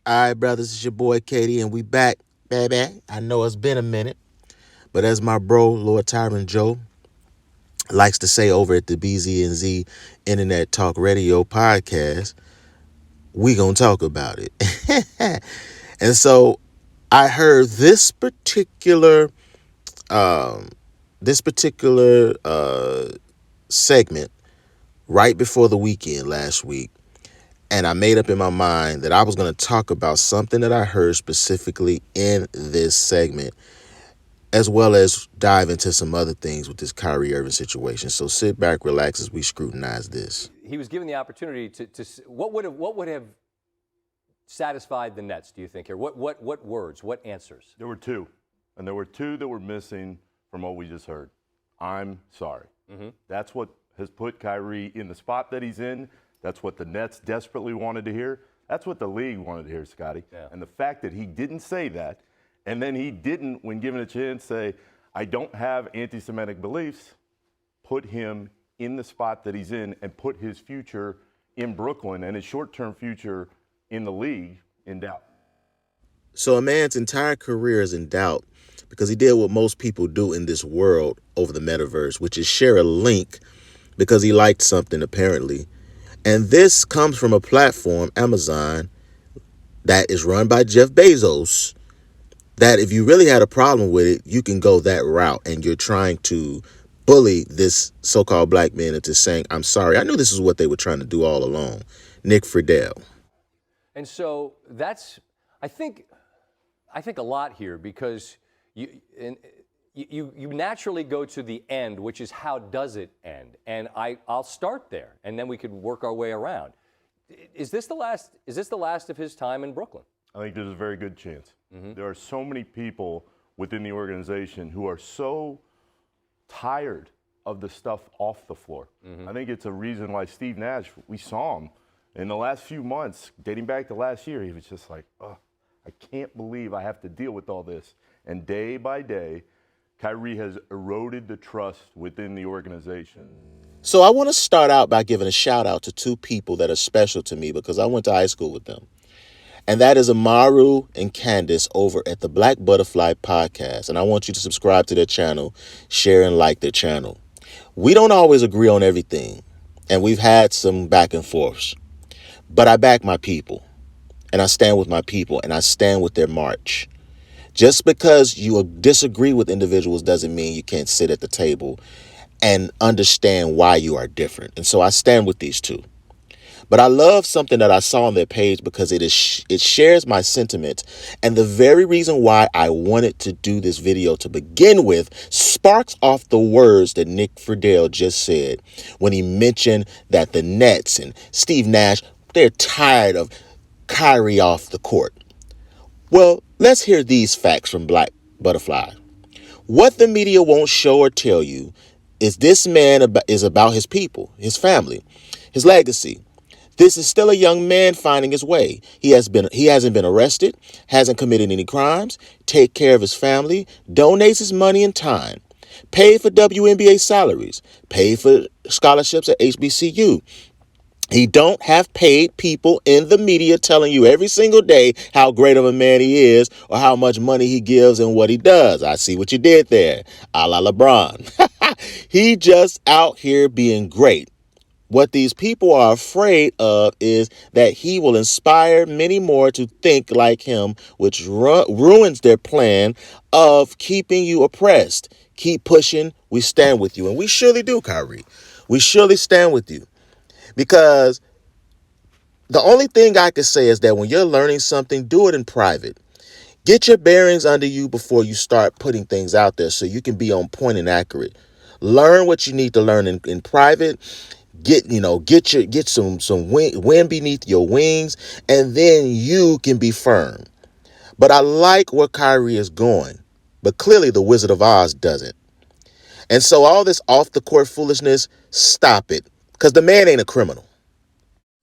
All right, brothers, it's your boy Katie, and we back, baby. I know it's been a minute, but as my bro, Lord Tyron Joe, likes to say over at the BZ&Z Internet Talk Radio podcast, we gonna talk about it. And so I heard um, this particular segment right before the weekend last week. And I made up in my mind that I was going to talk about something that I heard specifically in this segment, as well as dive into some other things with this Kyrie Irving situation. So sit back, relax as we scrutinize this. He was given the opportunity to what would have satisfied the Nets, do you think, here? What words, what answers? There were two, and there were two that were missing from what we just heard. I'm sorry. That's what has put Kyrie in the spot that he's in. That's what the Nets desperately wanted to hear. That's what the league wanted to hear, Scotty. Yeah. And the fact that he didn't say that, and then he didn't, when given a chance, say, I don't have anti-Semitic beliefs, put him in the spot that he's in and put his future in Brooklyn and his short-term future in the league in doubt. So a man's entire career is in doubt because he did what most people do in this world over the metaverse, which is share a link because he liked something apparently. And this comes from a platform, Amazon, that is run by Jeff Bezos, that if you really had a problem with it, you can go that route, and you're trying to bully this so-called black man into saying, I'm sorry. I knew this is what they were trying to do all along. Nick Friedel. And so that's, I think a lot here because you naturally go to the end, which is how does it end? And I'll start there, and then we could work our way around. Is this the last of his time in Brooklyn? I think there's a very good chance. There are so many people within the organization who are so tired of the stuff off the floor. I think it's a reason why Steve Nash, we saw him in the last few months, dating back to last year, he was just like, oh, I can't believe I have to deal with all this. And day by day, Kyrie has eroded the trust within the organization. So I want to start out by giving a shout out to two people that are special to me because I went to high school with them. And that is Amaru and Candace over at the Black Butterfly Podcast. And I want you to subscribe to their channel, share and like their channel. We don't always agree on everything, and we've had some back and forths. But I back my people, and I stand with my people, and I stand with their march. Just because you disagree with individuals doesn't mean you can't sit at the table and understand why you are different. And so I stand with these two. But I love something that I saw on their page because it shares my sentiments. And the very reason why I wanted to do this video to begin with sparks off the words that Nick Friedel just said when he mentioned that the Nets and Steve Nash, they're tired of Kyrie off the court. Well, let's hear these facts from Black Butterfly. What the media won't show or tell you is this man is about his people, his family, his legacy. This is still a young man finding his way. He hasn't been arrested, hasn't committed any crimes, take care of his family, donates his money and time, paid for WNBA salaries, paid for scholarships at HBCU. He don't have paid people in the media telling you every single day how great of a man he is or how much money he gives and what he does. I see what you did there, a la LeBron. He just out here being great. What these people are afraid of is that he will inspire many more to think like him, which ruins their plan of keeping you oppressed. Keep pushing. We stand with you. And we surely do, Kyrie. We surely stand with you. Because the only thing I can say is that when you're learning something, do it in private. Get your bearings under you before you start putting things out there so you can be on point and accurate. Learn what you need to learn in private. Get some wind beneath your wings, and then you can be firm. But I like where Kyrie is going, but clearly the Wizard of Oz doesn't. And so all this off the court foolishness, stop it, because the man ain't a criminal.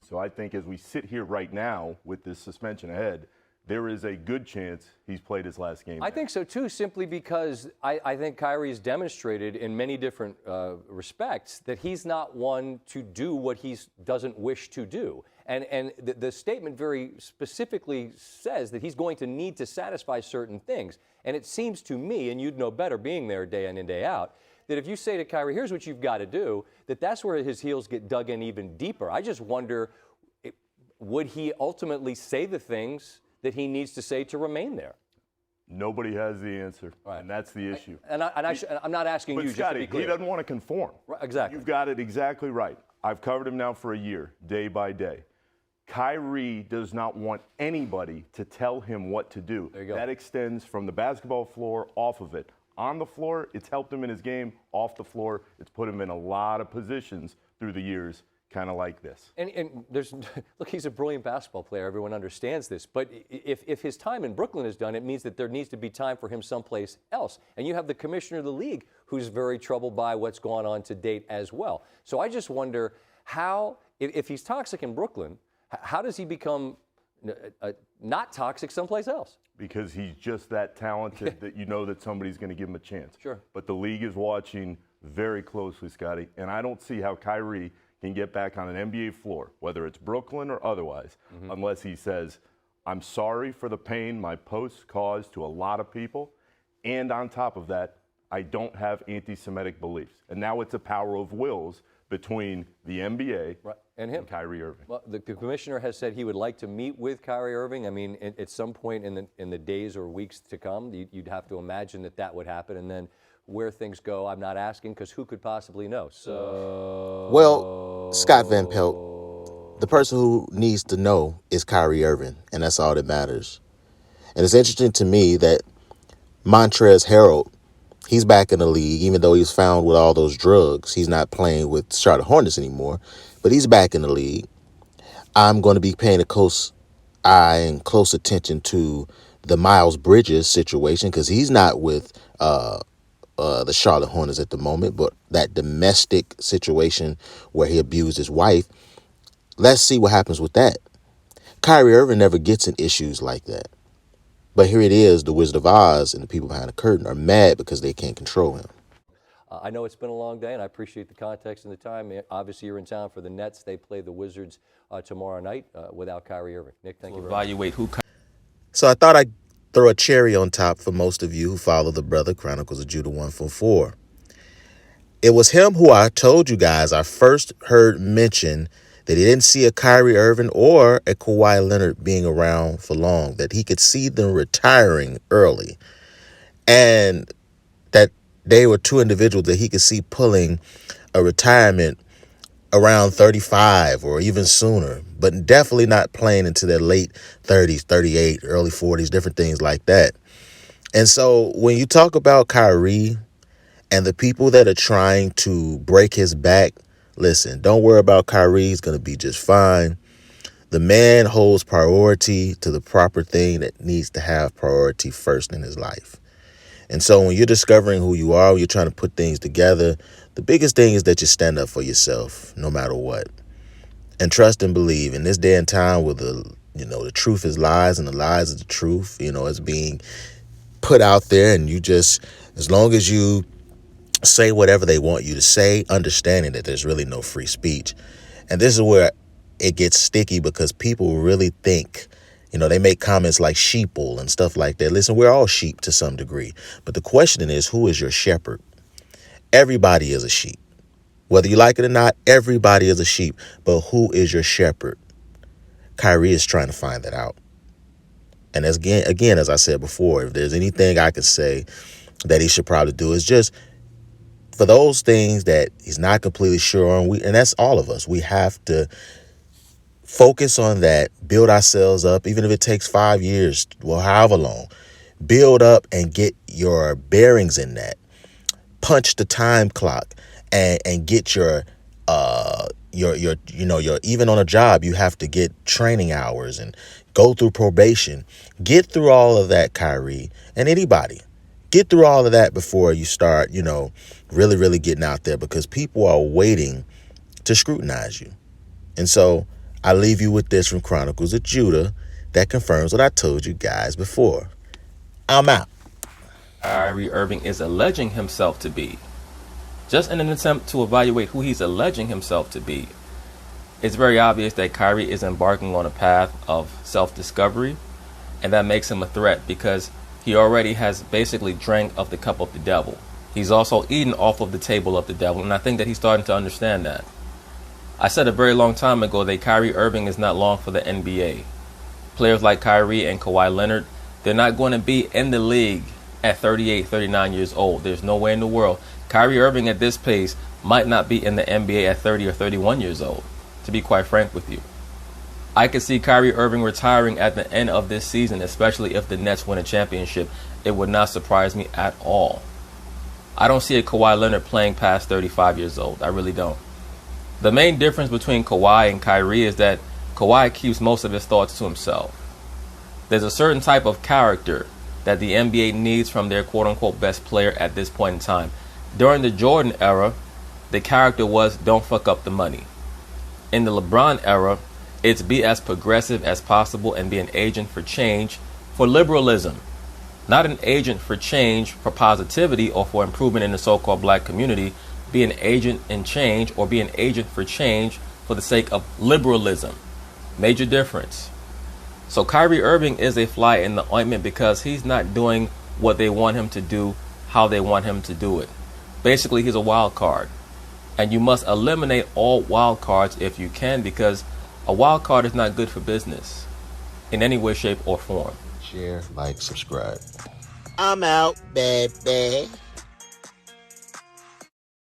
So I think as we sit here right now with this suspension ahead, there is a good chance he's played his last game. I think so too, simply because I think Kyrie's demonstrated in many different respects that he's not one to do what he doesn't wish to do. And the statement very specifically says that he's going to need to satisfy certain things. And it seems to me, and you'd know better being there day in and day out, that if you say to Kyrie, here's what you've got to do, that's where his heels get dug in even deeper. I just wonder, would he ultimately say the things that he needs to say to remain there? Nobody has the answer, right. And that's the issue. I'm not asking you, Scotty, just to be clear. He doesn't want to conform. Right, exactly. You've got it exactly right. I've covered him now for a year, day by day. Kyrie does not want anybody to tell him what to do. There you go. That extends from the basketball floor, off of it. On the floor, it's helped him in his game. Off the floor, it's put him in a lot of positions through the years, kind of like this. And there's, look, he's a brilliant basketball player. Everyone understands this. But if his time in Brooklyn is done, it means that there needs to be time for him someplace else. And you have the commissioner of the league who's very troubled by what's gone on to date as well. So I just wonder how, if he's toxic in Brooklyn, how does he become not toxic someplace else? Because he's just that talented that you know that somebody's going to give him a chance. Sure. But the league is watching very closely, Scotty, and I don't see how Kyrie can get back on an NBA floor, whether it's Brooklyn or otherwise, unless he says, I'm sorry for the pain my posts caused to a lot of people, and on top of that, I don't have anti-Semitic beliefs. And now it's a power of wills between the NBA and him, Kyrie Irving. Well, the commissioner has said he would like to meet with Kyrie Irving. I mean, at some point in the days or weeks to come, you'd have to imagine that would happen. And then where things go, I'm not asking, because who could possibly know? So, well, Scott Van Pelt, the person who needs to know is Kyrie Irving, and that's all that matters. And it's interesting to me that Montrezl Harrell, he's back in the league, even though he's found with all those drugs. He's not playing with Charlotte Hornets anymore, but he's back in the league. I'm going to be paying a close eye and close attention to the Miles Bridges situation, because he's not with the Charlotte Hornets at the moment, but that domestic situation where he abused his wife. Let's see what happens with that. Kyrie Irving never gets in issues like that. But here it is, the Wizard of Oz and the people behind the curtain are mad because they can't control him. I know it's been a long day, and I appreciate the context and the time. Obviously, you're in town for the Nets. They play the Wizards tomorrow night without Kyrie Irving. Nick, thank you very much. So I thought I'd throw a cherry on top for most of you who follow the brother, Chronicles of Judah 144. It was him who I told you guys I first heard mention that he didn't see a Kyrie Irving or a Kawhi Leonard being around for long, that he could see them retiring early, and that they were two individuals that he could see pulling a retirement around 35 or even sooner, but definitely not playing into their late 30s, 38, early 40s, different things like that. And so when you talk about Kyrie and the people that are trying to break his back, listen, don't worry about Kyrie. He's going to be just fine. The man holds priority to the proper thing that needs to have priority first in his life. And so when you're discovering who you are, when you're trying to put things together, the biggest thing is that you stand up for yourself no matter what. And trust and believe. In this day and time where the truth is lies and the lies is the truth, it's being put out there, and you just, as long as you say whatever they want you to say, understanding that there's really no free speech. And this is where it gets sticky, because people really think, they make comments like sheeple and stuff like that. Listen, we're all sheep to some degree. But the question is, who is your shepherd? Everybody is a sheep. Whether you like it or not, everybody is a sheep. But who is your shepherd? Kyrie is trying to find that out. And again, as I said before, if there's anything I could say that he should probably do, is just for those things that he's not completely sure on, and that's all of us, we have to focus on that, build ourselves up, even if it takes 5 years, well, however long, build up and get your bearings in that. Punch the time clock and get your even on a job, you have to get training hours and go through probation. Get through all of that, Kyrie, and anybody. Get through all of that before you start, really, really getting out there, because people are waiting to scrutinize you. And so I leave you with this from Chronicles of Judah that confirms what I told you guys before. I'm out. Kyrie Irving is alleging himself to be. Just in an attempt to evaluate who he's alleging himself to be, It's very obvious that Kyrie is embarking on a path of self-discovery, and that makes him a threat because he already has basically drank of the cup of the devil. He's also eaten off of the table of the devil, and I think that he's starting to understand that. I said a very long time ago that Kyrie Irving is not long for the NBA. Players like Kyrie and Kawhi Leonard, they're not going to be in the league at 38, 39 years old. There's no way in the world. Kyrie Irving at this pace might not be in the NBA at 30 or 31 years old, to be quite frank with you. I could see Kyrie Irving retiring at the end of this season, especially if the Nets win a championship. It would not surprise me at all. I don't see a Kawhi Leonard playing past 35 years old. I really don't. The main difference between Kawhi and Kyrie is that Kawhi keeps most of his thoughts to himself. There's a certain type of character that the NBA needs from their quote-unquote best player at this point in time. During the Jordan era, the character was don't fuck up the money. In the LeBron era, it's be as progressive as possible and be an agent for change, for liberalism. Not an agent for change, for positivity, or for improvement in the so-called black community. Be an agent in change, or be an agent for change for the sake of liberalism. Major difference. So Kyrie Irving is a fly in the ointment because he's not doing what they want him to do, how they want him to do it. Basically, he's a wild card. And you must eliminate all wild cards if you can, because a wild card is not good for business in any way, shape, or form. Share, like, subscribe. I'm out, baby.